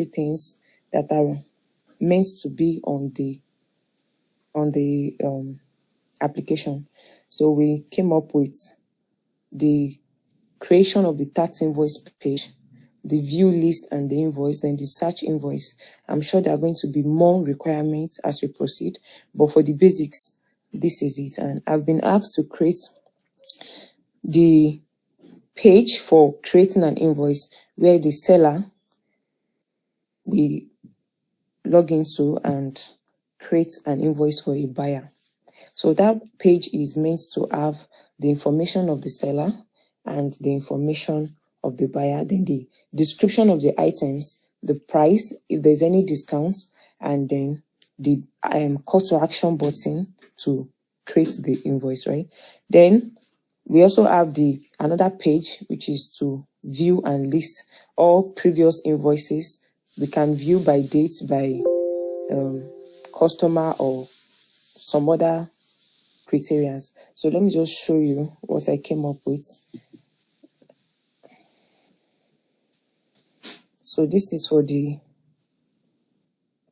unnecessary things that are meant to be on the application. So we came up with the creation of the tax invoice page, the view list and the invoice, then the search invoice. I'm sure there are going to be more requirements as we proceed, but for the basics, this is it. And I've been asked to create the page for creating an invoice where the seller will log into and create an invoice for a buyer. So that page is meant to have the information of the seller and the information of the buyer, then the description of the items, the price, if there's any discounts, and then the call to action button to create the invoice, right? Then we also have another page, which is to view and list all previous invoices. We can view by date, by customer, or some other criteria. So let me just show you what I came up with. So this is for the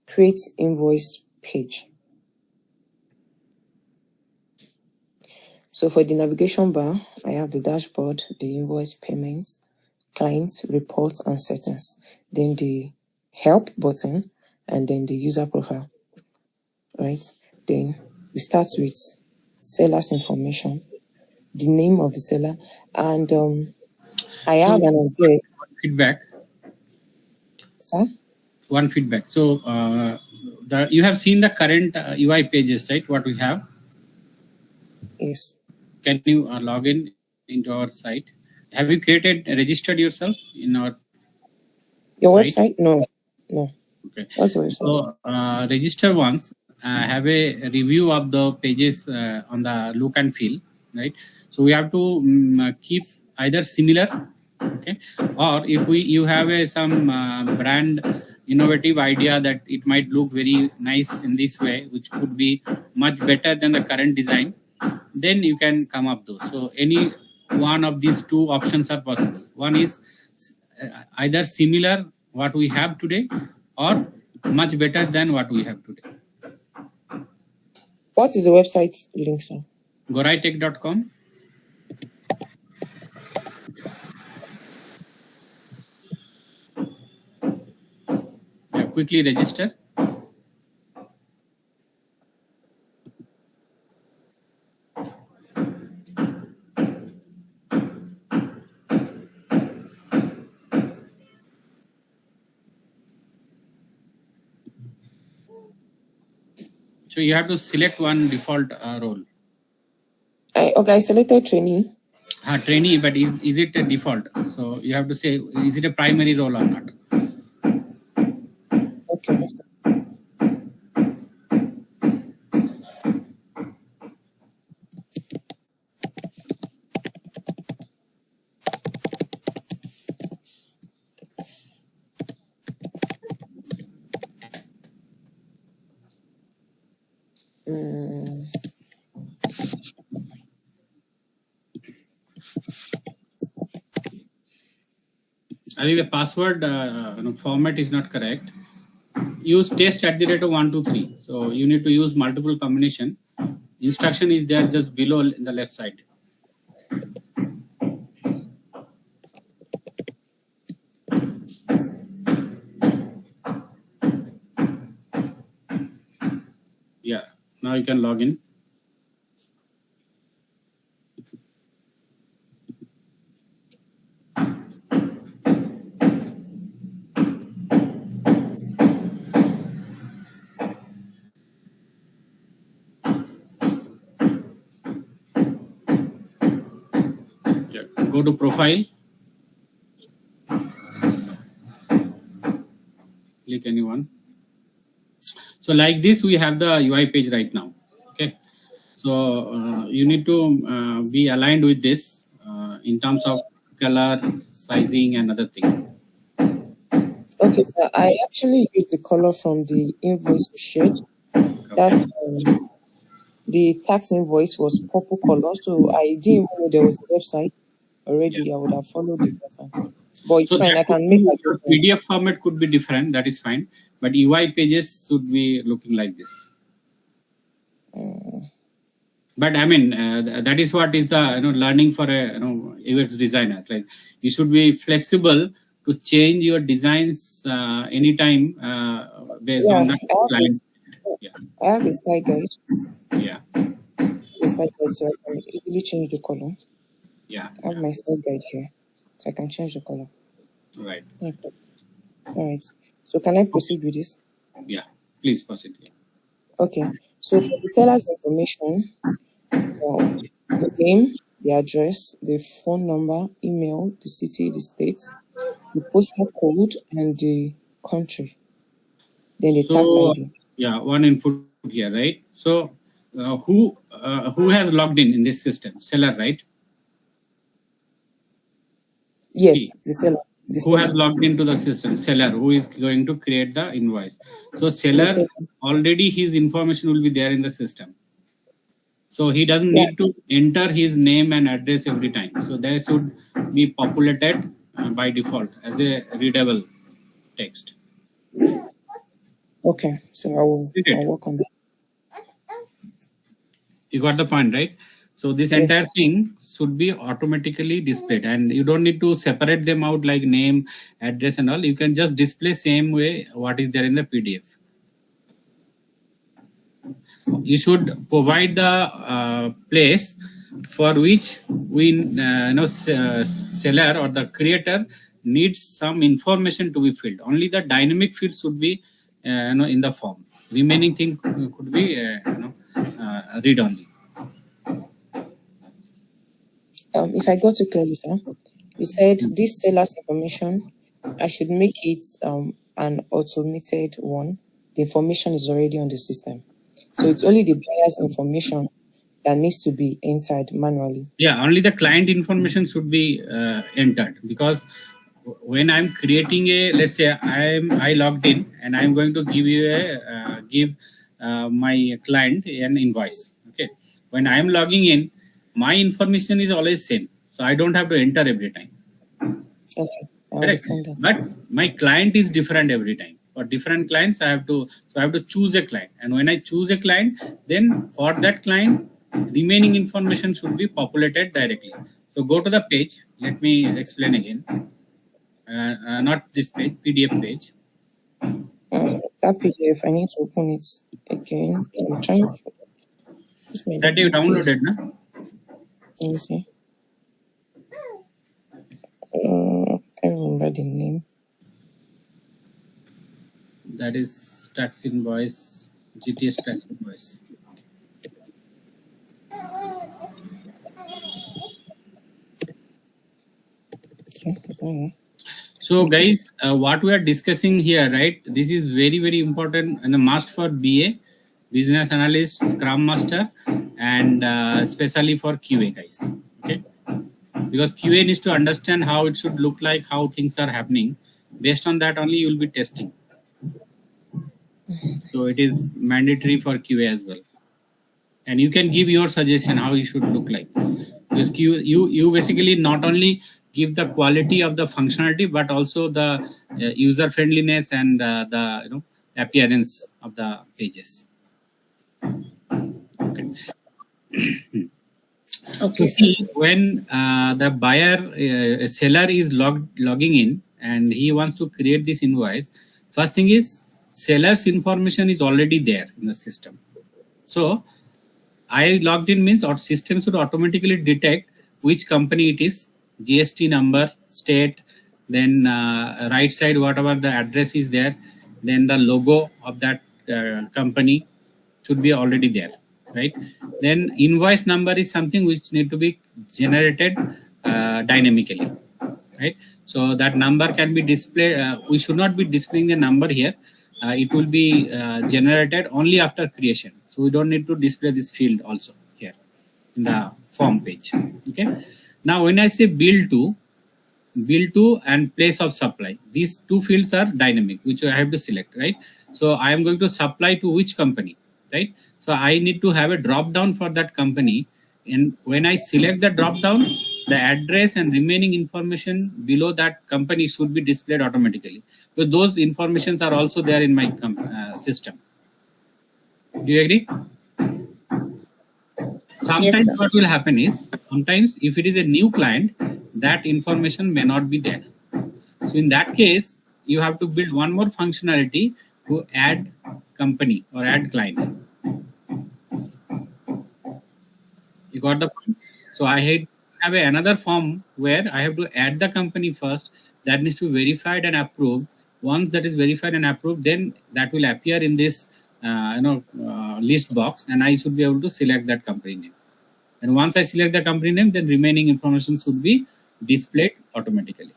create invoice page. So for the navigation bar, I have the dashboard, the invoice payment, client, reports, and settings. Then the help button, and then the user profile, right? Then we start with seller's information, the name of the seller, and I have an idea. Feedback. Sir? One feedback. So you have seen the current UI pages, right? What we have? Yes. Can you log in into our site? Have you registered yourself in our website? No. Okay. What's the website? So register once. Have a review of the pages on the look and feel, right? So we have to keep either similar, okay, or if you have some brand innovative idea that it might look very nice in this way, which could be much better than the current design, then you can come up those. So any one of these two options are possible. One is either similar what we have today, or much better than what we have today. What is the website link, sir? Goraitech.com. Yeah, quickly register. So you have to select one default role. Okay, I selected trainee. Trainee, but is it a default? So you have to say, is it a primary role or not? Okay. I think the password format is not correct. Use test@123. So you need to use multiple combination. Instruction is there just below in the left side. Yeah, now you can log in. Go to profile. Click anyone. So like this, we have the UI page right now. Okay. So you need to be aligned with this in terms of color, sizing, and other thing. Okay, so I actually used the color from the invoice shared. Okay. That the tax invoice was purple color, so I didn't even know there was a website already. Yeah. I would have followed the pattern. But it's So fine. I that could can make be, that your difference. PDF format could be different. That is fine. But UI pages should be looking like this. But I mean, that is what is the learning for a UX designer. Like you should be flexible to change your designs anytime based Yeah, on the client. Yeah, I have a style guide. yeah, A style guide, so I can easily change the color. yeah. I have my style guide here, so I can change the color. Right. Okay. All right. So can I proceed with this? Yeah. Please proceed. Yeah. Okay. So for the seller's information, the name, the address, the phone number, email, the city, the state, the postal code, and the country. Then the tax So ID. yeah, one input here, right? So who has logged in this system? Seller, right? Yes, He. the seller. The Who has seller. logged into the system? Seller, who is going to create the invoice. So The seller, seller. already his information will be there in the system. So he doesn't Yeah. need to enter his name and address every time. So they should be populated by default as a readable text. Okay. So I'll work on that. You got the point, right? So this Yes. entire thing should be automatically displayed, and you don't need to separate them out like name, address, and all. You can just display same way what is there in the PDF. You should provide the place for which we seller or the creator needs some information to be filled. Only the dynamic field should be in the form. Remaining thing could be read only. If I got you clearly, sir, you said this seller's information, I should make it an automated one. The information is already on the system. So it's only the buyer's information that needs to be entered manually. Yeah, only the client information should be entered, because when I'm creating a, let's say I logged in and I'm going to give you my client an invoice. Okay, when I'm logging in, my information is always same, so I don't have to enter every time. Okay, I Correct. understand that. But my client is different every time. For different clients, I have to choose a client, and when I choose a client, then for that client, remaining information should be populated directly. So go to the page. Let me explain again. Not this page, PDF page. That PDF, I need to open it again. I'm trying to. That you downloaded, na? Let me see. I remember the name. That is tax invoice, GTS tax invoice. Okay. So guys, what we are discussing here, right? This is very, very important and a must for BA, business analyst, scrum master, and especially for QA guys. Okay, because QA needs to understand how it should look like, how things are happening. Based on that only you will be testing. So it is mandatory for QA as well. And you can give your suggestion how it should look like. Because you basically not only give the quality of the functionality, but also the user friendliness and the appearance of the pages. Okay. Okay. So see, when the buyer seller is logging in and he wants to create this invoice, first thing is seller's information is already there in the system. So I logged in means our system should automatically detect which company it is, GST number, state, then right side whatever the address is there, then the logo of that company should be already there, right? Then invoice number is something which need to be generated dynamically, right? So that number can be displayed. We should not be displaying the number here. It will be generated only after creation. So we don't need to display this field also here in the form page. Okay. Now when I say bill to and place of supply, these two fields are dynamic, which I have to select, right? So I am going to supply to which company, right? So I need to have a drop down for that company. And when I select the drop down, the address and remaining information below that company should be displayed automatically. So those informations are also there in my system. Do you agree? Sometimes sir. what will happen is, sometimes if it is a new client, that information may not be there. So in that case, you have to build one more functionality to add company or add client. You got the point? So I have another form where I have to add the company first. That needs to be verified and approved. Once that is verified and approved, then that will appear in this list box, and I should be able to select that company name. And once I select the company name, then remaining information should be displayed automatically.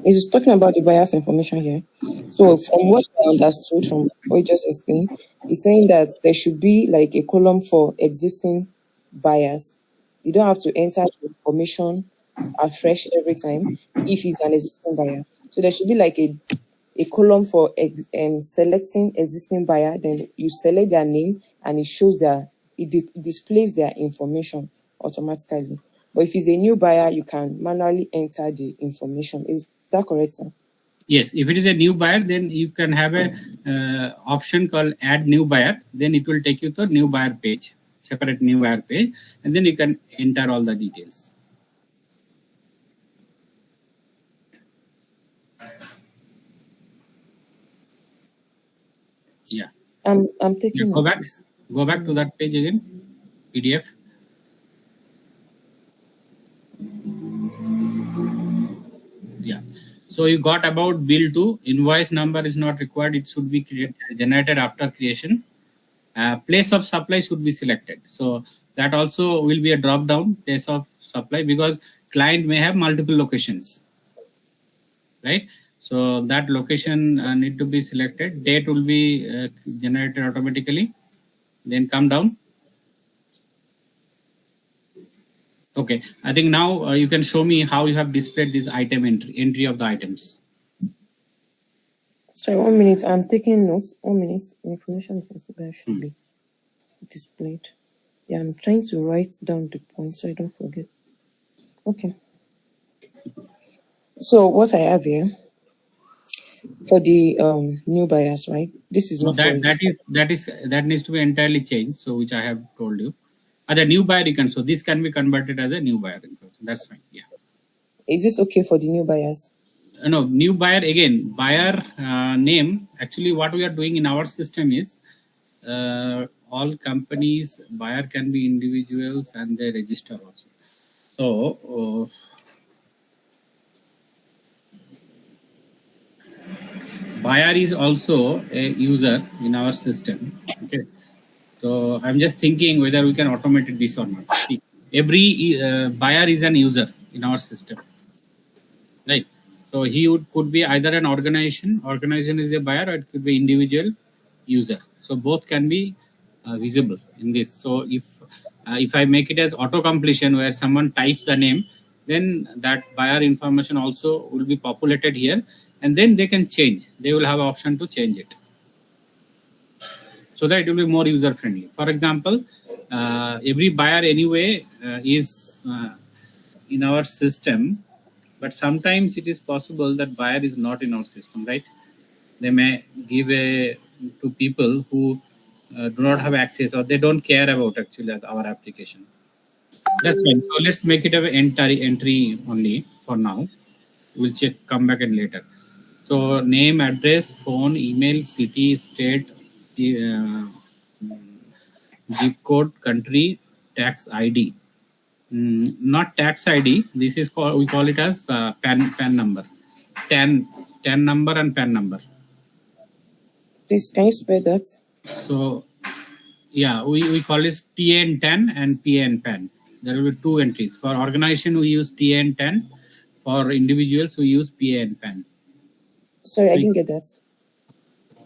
He's talking about the buyer's information here. So from what I understood from what you just explained, he's saying that there should be like a column for existing buyers. You don't have to enter the information afresh every time if it's an existing buyer. So there should be like a column for selecting existing buyer. Then you select their name and it shows it displays their information automatically. But if it's a new buyer, you can manually enter the information. Is that correct, sir? Yes, if it is a new buyer, then you can have a option called add new buyer. Then it will take you to new buyer page, separate new buyer page, and then you can enter all the details. Yeah. I'm taking Go back to that page again, PDF. Yeah. So you got about bill to invoice number is not required. It should be generated after creation. Place of supply should be selected. So that also will be a drop down place of supply, because client may have multiple locations, right? So that location need to be selected. Date will be generated automatically. Then come down. Okay, I think now you can show me how you have displayed this item entry of the items. Sorry, 1 minute. I'm taking notes. 1 minute. Information is should be displayed. Yeah, I'm trying to write down the points so I don't forget. Okay. So what I have here for the new buyers, right? This is not for that needs to be entirely changed. So which I have told you. As a new buyer, you can, so this can be converted as a new buyer. That's fine. Yeah. Is this okay for the new buyers? No, new buyer again, buyer name. Actually, what we are doing in our system is all companies, buyer can be individuals and they register also. So buyer is also a user in our system. Okay. So I'm just thinking whether we can automate this or not. See, every buyer is an user in our system, right? So he could be either an organization is a buyer, or it could be individual user. So both can be visible in this. So if I make it as auto completion, where someone types the name, then that buyer information also will be populated here, and then they can change. They will have an option to change it, so that it will be more user friendly. For example, every buyer anyway is in our system, but sometimes it is possible that buyer is not in our system, right? They may give to people who do not have access, or they don't care about actually our application. That's fine. So let's make it an entry only for now. We'll check, come back and later. So name, address, phone, email, city, state, zip code, country, tax ID. Not tax ID. This is called, we call it as PAN number. TAN number and PAN number. Please, can you spell that? So yeah, we call it TN10 and PN10. There will be two entries. For organization, we use TN10. For individuals, we use PN10. Sorry, I didn't get that.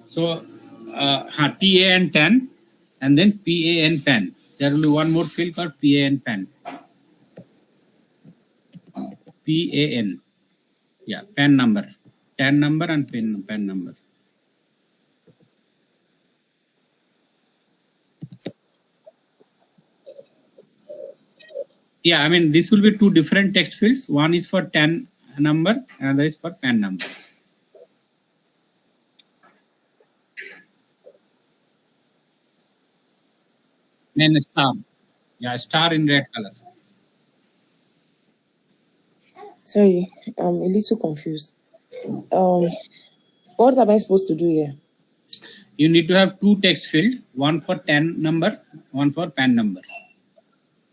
So TAN10 and then PAN10. There will be one more field called PAN10. PAN. Yeah, PAN number. TAN number and PAN number. Yeah, I mean, this will be two different text fields. One is for TAN number, another is for PAN number. Then star. Yeah, star in red color. Sorry, I'm a little confused. What am I supposed to do here? You need to have two text field, one for TAN number, one for PAN number.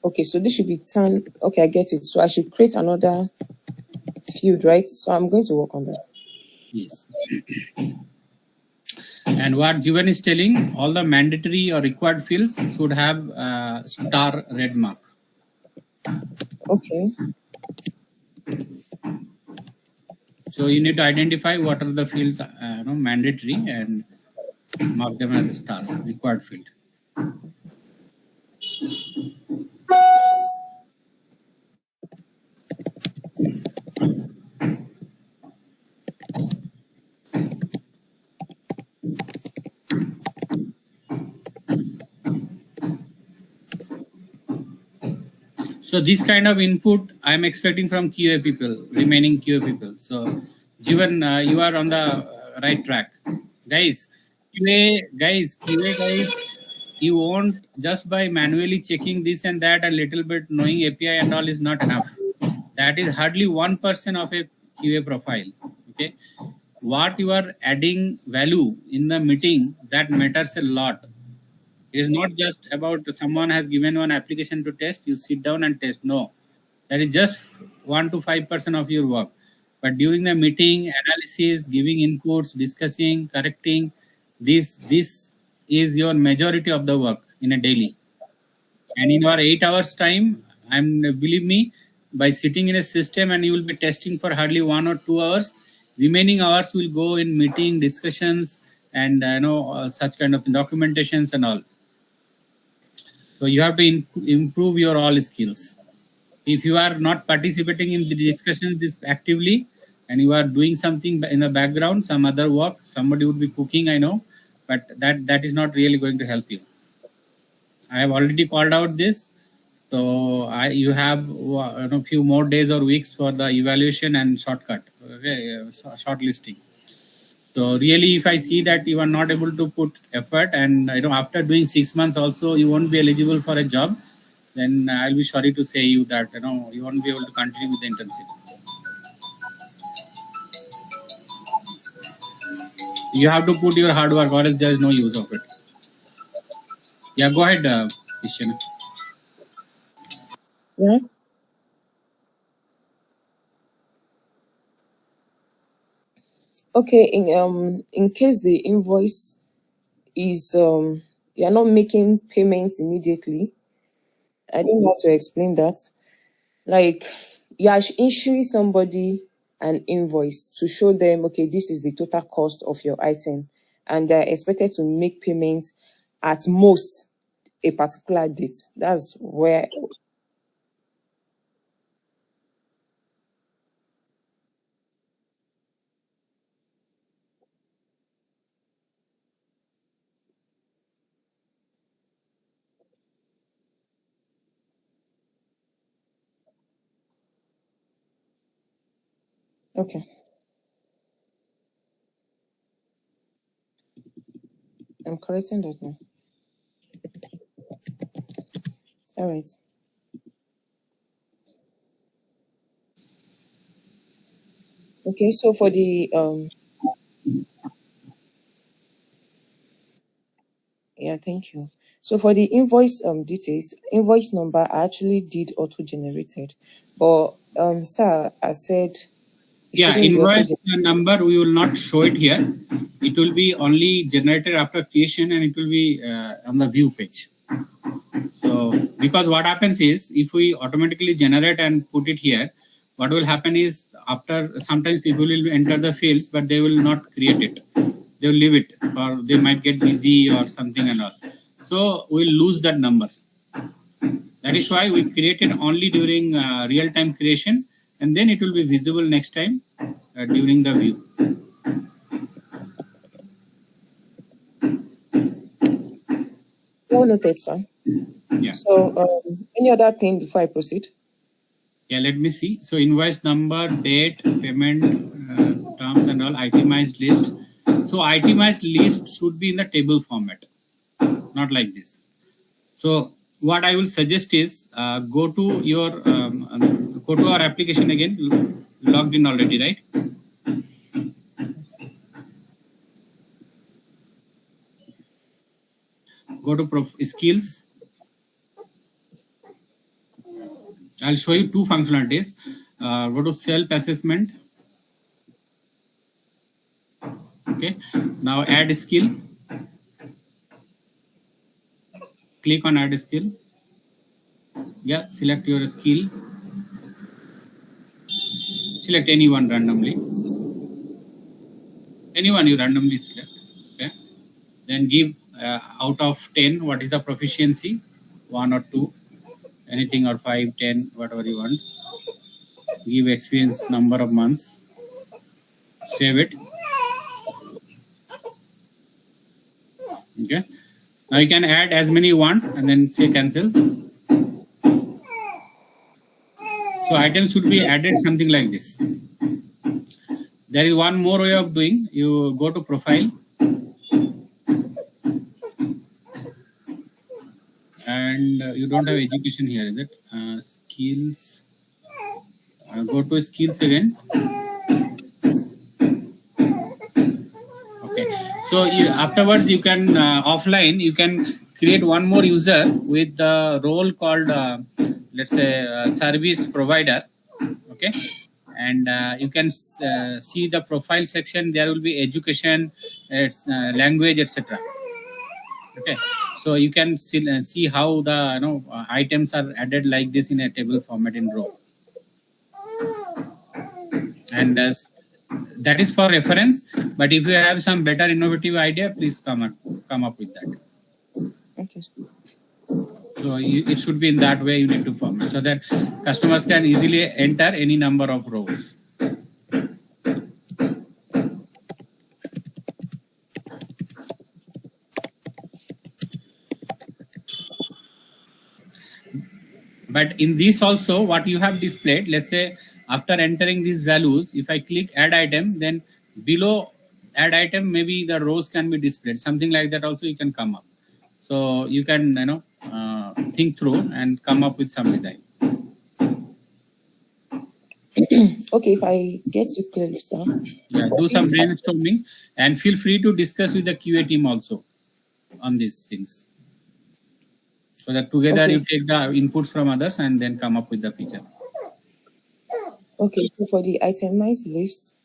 Okay, so this should be TAN. Okay, I get it. So I should create another field, right? So I'm going to work on that. Yes. And what Jivan is telling, all the mandatory or required fields should have star red mark. Okay. So you need to identify what are the fields mandatory and mark them as a star required field. So this kind of input I'm expecting from QA people, remaining QA people. So Jivan, you are on the right track. Guys, QA guys, you won't just by manually checking this and that a little bit knowing API and all is not enough. That is hardly 1% of a QA profile. Okay. What you are adding value in the meeting, that matters a lot. It is not just about someone has given one application to test, you sit down and test. No, that is just 1 to 5% of your work. But during the meeting, analysis, giving inputs, discussing, correcting, this is your majority of the work in a daily. And in your 8 hours time, believe me, by sitting in a system and you will be testing for hardly 1 or 2 hours, remaining hours will go in meeting, discussions, and such kind of documentations and all. So you have to improve your all skills. If you are not participating in the discussion this actively and you are doing something in the background, some other work, somebody would be cooking, I know, but that is not really going to help you. I have already called out this. So you have a few more days or weeks for the evaluation and shortcut, shortlisting. So really, if I see that you are not able to put effort, and after doing 6 months also you won't be eligible for a job, then I'll be sorry to say you that you won't be able to continue with the internship. You have to put your hard work, or else there is no use of it. Yeah, go ahead, Christian. Yeah. Okay. In case the invoice is you're not making payments immediately, I don't know how to explain that. Like you are issuing somebody an invoice to show them, okay, this is the total cost of your item, and they're expected to make payments at most a particular date. That's where. Okay, I'm correcting that now. All right. Okay, so for the yeah, thank you. So for the invoice details, invoice number I actually did auto generated, but sir, I said it Yeah, shouldn't be auto invoice number, we will not show it here. It will be only generated after creation and it will be on the view page. So, because what happens is, if we automatically generate and put it here, what will happen is, after sometimes people will enter the fields, but they will not create it. They will leave it, or they might get busy or something and all. So, we'll lose that number. That is why we create it only during real-time creation, and then it will be visible next time during the view. Well noted, sir. Yeah. So any other thing before I proceed? Yeah, let me see. So invoice number, date, payment, terms and all, itemized list. So itemized list should be in the table format, not like this. So what I will suggest is go to your go to our application again. Logged in already, right? Go to skills. I'll show you two functionalities. Go to self-assessment. Okay. Now add skill. Click on add skill. Yeah, select your skill. Select anyone randomly. Anyone you randomly select. Okay. Then give out of 10, what is the proficiency? 1 or 2. Anything, or 5, 10, whatever you want. Give experience number of months. Save it. Okay. Now you can add as many you want and then say cancel. So items should be added something like this. There is one more way of doing. You go to profile and you don't have education here, is it? Skills. Go to skills again. Okay. So afterwards you can offline you can create one more user with the role called let's say service provider. Okay. And you can see the profile section. There will be education, language, etc. Okay. So you can see how the items are added like this in a table format in row. And that is for reference. But if you have some better innovative idea, please come up with that. Okay. So it should be in that way you need to format so that customers can easily enter any number of rows. But in this also, what you have displayed, let's say after entering these values, if I click add item, then below add item, maybe the rows can be displayed. Something like that also you can come up. So you can think through and come up with some design. Okay, if I get you clearly, sir. Yeah, do some brainstorming and feel free to discuss with the QA team also on these things. So that together you take the inputs from others and then come up with the feature. Okay, so for the itemized list,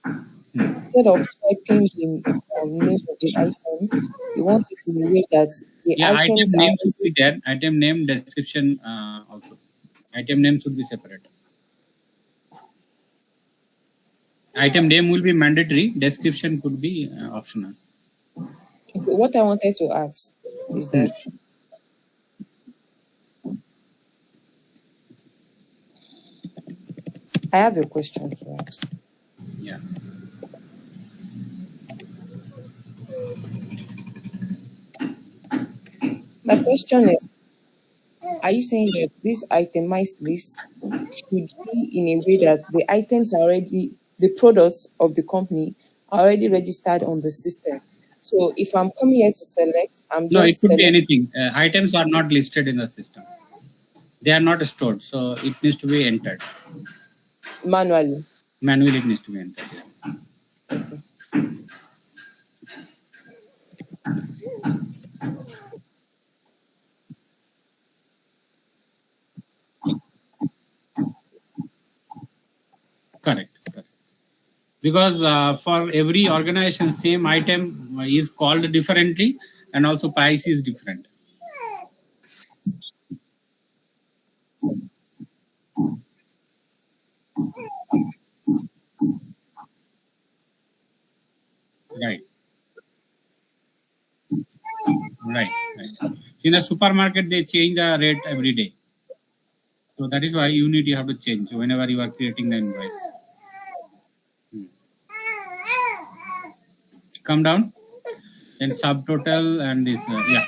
instead of typing the name of the item, you want it in a way that the items item name should be there. Item name, description also. Item name should be separate. Item name will be mandatory. Description could be optional. Okay, what I wanted to ask is that I have a question to ask. Yeah. My question is, are you saying that this itemized list should be in a way that the items are already, the products of the company are already registered on the system? So if I'm coming here to select, I'm just No, it could be selecting. anything. Items are not listed in the system. They are not stored, so it needs to be entered. Manually. Manually, it needs to be entered. Yeah. Okay. Correct. Because for every organization, same item is called differently and also price is different. Right. In a supermarket, they change the rate every day. So that is why you have to change whenever you are creating the invoice. Come down, then subtotal and this. Yeah.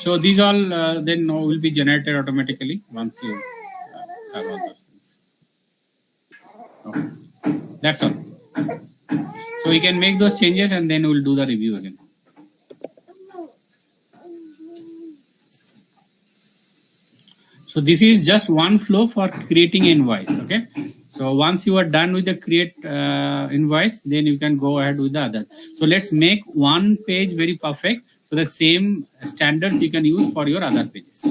So these all then will be generated automatically once you have all those things. Okay. That's all. So we can make those changes and then we'll do the review again. So this is just one flow for creating invoice. Okay. So once you are done with the create invoice, then you can go ahead with the other. So let's make one page very perfect. So the same standards you can use for your other pages.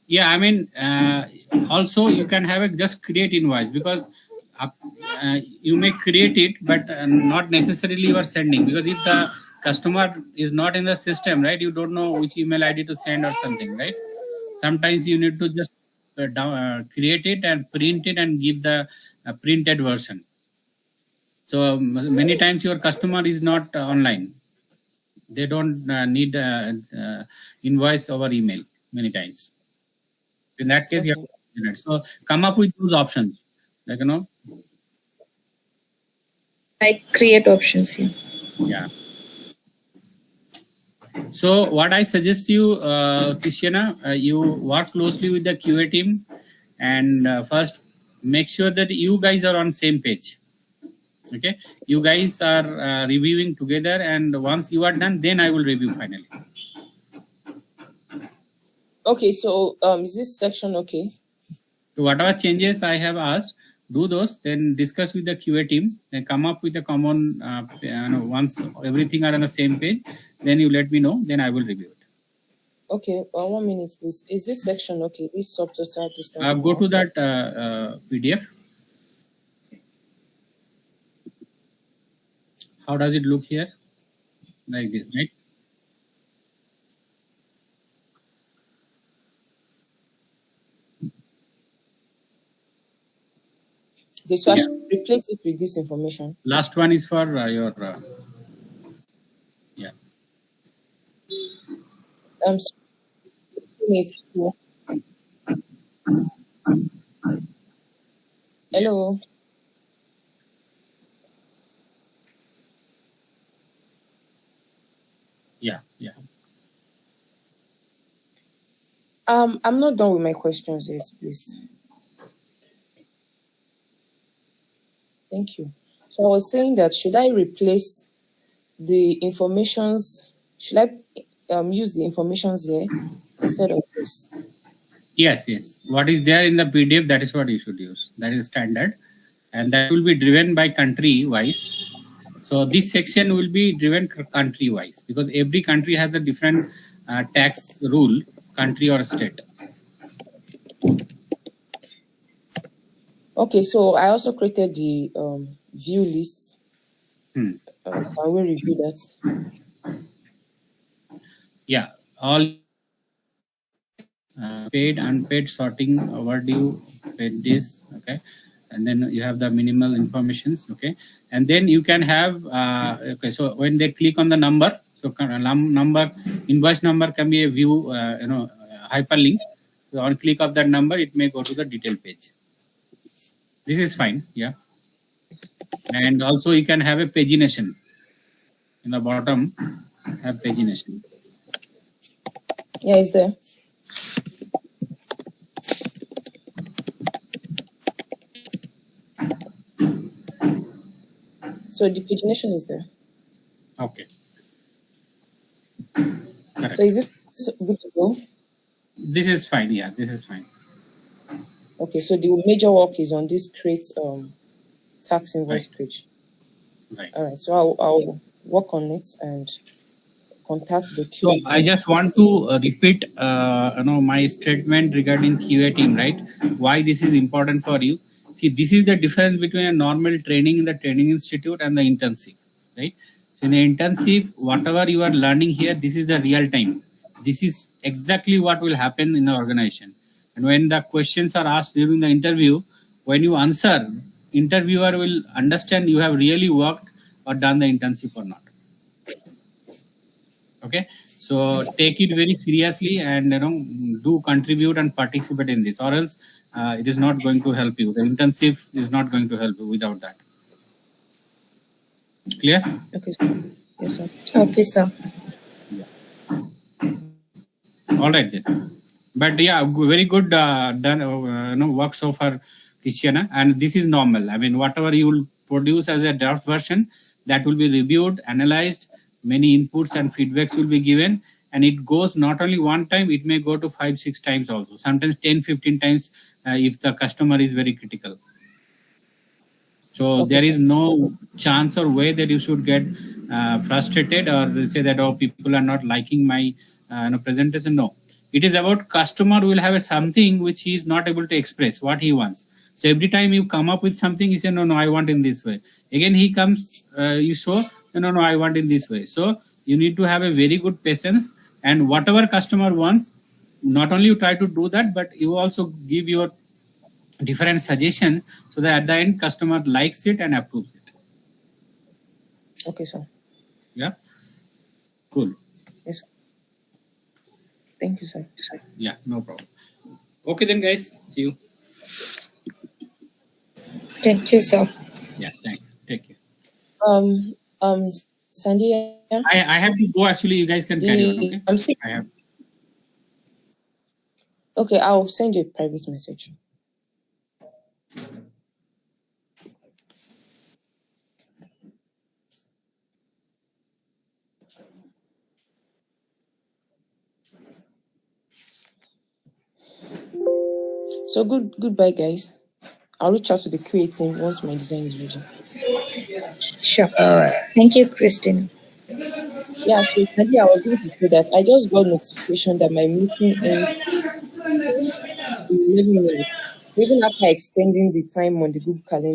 Yeah, I mean, also you can have a just create invoice, because you may create it, but not necessarily you are sending, because if the customer is not in the system, right, you don't know which email ID to send or something, right? Sometimes you need to just create it and print it and give the printed version. So many times your customer is not online. They don't need invoice over email many times. In that case, you have to do it. So come up with those options, like, you know. Like create options here. Yeah. So what I suggest you, Christiana, you work closely with the QA team, and first make sure that you guys are on same page. Okay, you guys are reviewing together, and once you are done, then I will review finally. Okay, so is this section okay? So whatever changes I have asked, do those, then discuss with the QA team, then come up with a common, once everything are on the same page, then you let me know, then I will review it. Okay, 1 minute, please. Is this section okay? This subtotal distance. Go to that PDF. How does it look here? Like this, right? Okay, so I should replace it with this information. Last one is for your, yeah. Hello. Yeah, yeah. I'm not done with my questions yet, please. Thank you. So I was saying that should I replace the informations? Should I use the informations here instead of this? Yes, yes. What is there in the PDF, that is what you should use. That is standard, and that will be driven by country wise. So this section will be driven country wise, because every country has a different tax rule, country or state. Okay, so I also created the view list. Can we review that? Yeah, all paid, unpaid, sorting, overdue, paid this, okay, and then you have the minimal informations, okay, and then you can have okay. So when they click on the number, so number, invoice number can be a view, hyperlink. So on click of that number, it may go to the detail page. This is fine, yeah. And also you can have a pagination in the bottom. Have pagination. Yeah, it's there. So the pagination is there. Okay. Correct. So is it good to go? This is fine. Yeah, this is fine. Okay, so the major work is on this create tax invoice page. Right. All right. So I'll work on it and contact the QA team. So I just want to repeat, my statement regarding QA team, right? Why this is important for you? See, this is the difference between a normal training in the training institute and the intensive, right? So in the intensive, whatever you are learning here, this is the real time. This is exactly what will happen in the organization. And when the questions are asked during the interview, when you answer, interviewer will understand you have really worked or done the internship or not. Okay, so take it very seriously and do contribute and participate in this, or else it is not going to help you. The intensive is not going to help you without that. Clear? Okay, sir. Yes, sir. Okay, sir. All right then. But yeah, very good done work so far, Christiana. And this is normal. I mean, whatever you will produce as a draft version, that will be reviewed, analyzed, many inputs and feedbacks will be given, and it goes not only one time, it may go to 5-6 times also, sometimes 10-15 times if the customer is very critical. So Okay, there is sir. no chance or way that you should get frustrated or say that, oh, people are not liking my presentation. No, it is about customer will have something which he is not able to express what he wants. So every time you come up with something, he say, no, I want in this way. Again, he comes, you show, no, I want in this way. So you need to have a very good patience, and whatever customer wants, not only you try to do that, but you also give your different suggestion so that at the end customer likes it and approves it. Okay, sir. Yeah, cool. Yes, sir. Thank you, sir. Yeah, no problem. Okay then, guys, see you. Thank you, sir. Yeah, thanks, take care. Sandy, I have to go, actually. You guys can carry on. Okay, I'm still I have. okay. I'll send you a private message. So goodbye, guys. I'll reach out to the QA team once my design is ready. Sure. All right. Thank you, Christine. Yeah, so Sandy, I was going to say that I just got notification that my meeting ends in 11 minutes. So even after extending the time on the Google Calendar,